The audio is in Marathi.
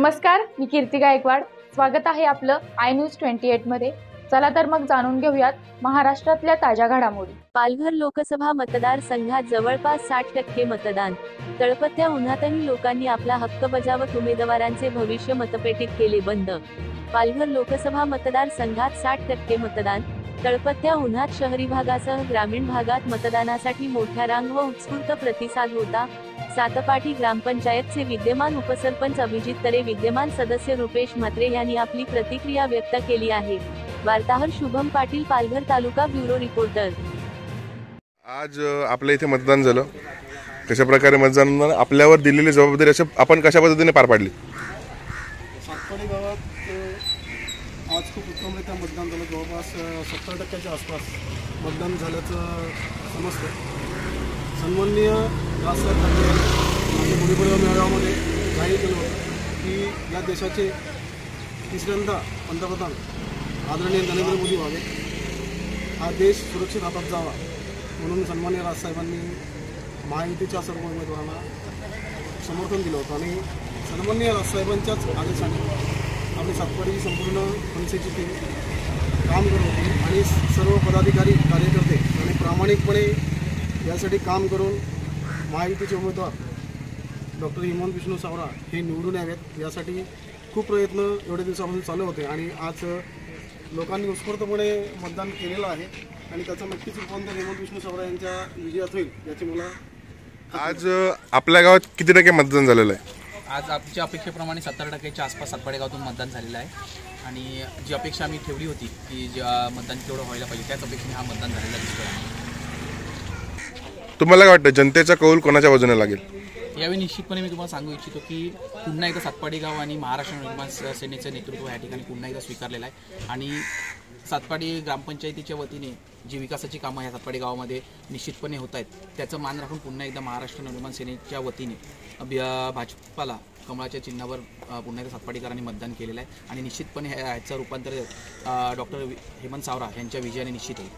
नमस्कार, मी कीर्ती गायकवाड। स्वागत आहे आपलं आय न्यूज 28 मध्ये। चला तर मग जाणून घेऊयात महाराष्ट्रातल्या ताज्या घडामोडी। पालघर लोकसभा मतदारसंघात जवळपास 60% मतदान। तळपत्या उन्हातही लोकांनी आपला हक्क बजावत उमेदवारांचे भविष्य मतपेटीत केले बंद। पालघर लोकसभा मतदारसंघात 60% मतदान। तळपत्या उन्हात शहरी भागासह ग्रामीण भागात मतदानासाठी मोठ्या रांग व उत्स्फूर्त प्रतिसाद होता। सातपाटी ग्रामपंचायतचे विद्यमान उपसरपंच अभिजित तरे, विद्यमान सदस्य रुपेश म्हात्रे यांनी आपली प्रतिक्रिया व्यक्त केली आहे। वार्ताहर शुभम पाटील, पालघर तालुका ब्युरो रिपोर्टर। आज आपल्या इथे मतदान झालं। कशा प्रकारे मतदान आपल्यावर दिलेली जबाबदारी अशा आपण कशा पद्धतीने पार पाडली? सातपाडी गावात आज खूप उत्तमरित्या मतदान झालं। जवळपास 70% आसपास मतदान झाल्याचं समजतं। सन्माननीय राजसाहेब ठाकरे यांनी गुढीपाडवा मेळाव्यामध्ये जाहीर केलं होतं की या देशाचे तिसऱ्यांदा पंतप्रधान आदरणीय नरेंद्र मोदी व्हावे, हा देश सुरक्षित हातात जावा म्हणून सन्माननीय राजसाहेबांनी महायुतीच्या सर्व उमेदवारांना समर्थन दिलं होतं। आणि सन्माननीय राजसाहेबांच्याच आदेशाने आपली सातपाडीची संपूर्ण मनसेची टीम काम करत होती आणि सर्व पदाधिकारी कार्यकर्ते आणि प्रामाणिकपणे यासाठी काम करून महायुतीचे उमेदवार डॉक्टर हिमंत विष्णू सावरा हे निवडून यावेत यासाठी खूप प्रयत्न एवढ्या दिवसापासून चालू होते आणि आज लोकांनी उत्स्फूर्तपणे मतदान केलेलं आहे आणि त्याचं नक्कीच रूपांतर हिमंत विष्णू सावरा यांच्या विजयात होईल याची मला। आज आपल्या गावात किती टक्के मतदान झालेलं आहे? आज आमच्या अपेक्षेप्रमाणे 70%च्या आसपास सातपाडी गावातून मतदान झालेलं आहे आणि जी अपेक्षा आम्ही ठेवली होती की मतदान केवढं व्हायला पाहिजे त्याच अपेक्षेने हा मतदान झालेला दिसतो। तुम्हाला काय वाटतं जनतेचा कौल कोणाच्या बाजूने लागेल? यावेळी निश्चितपणे मी तुम्हाला सांगू इच्छितो की पुन्हा एकदा सातपाडी गाव आणि महाराष्ट्र निर्माण सेनेचं नेतृत्व या ठिकाणी पुन्हा एकदा स्वीकारलेलं आहे आणि सातपाडी ग्रामपंचायतीच्या वतीने जी विकासाची कामं ह्या सातपाडी गावामध्ये निश्चितपणे होत आहेत त्याचं मान राखून पुन्हा एकदा महाराष्ट्र निर्माण सेनेच्या वतीने भाजपाला कमळाच्या चिन्हावर पुन्हा एकदा सातपाडीकरांनी मतदान केलेलं आहे आणि निश्चितपणे ह्याचं रूपांतर डॉक्टर हेमंत सावरा यांच्या विजयाने निश्चित होईल।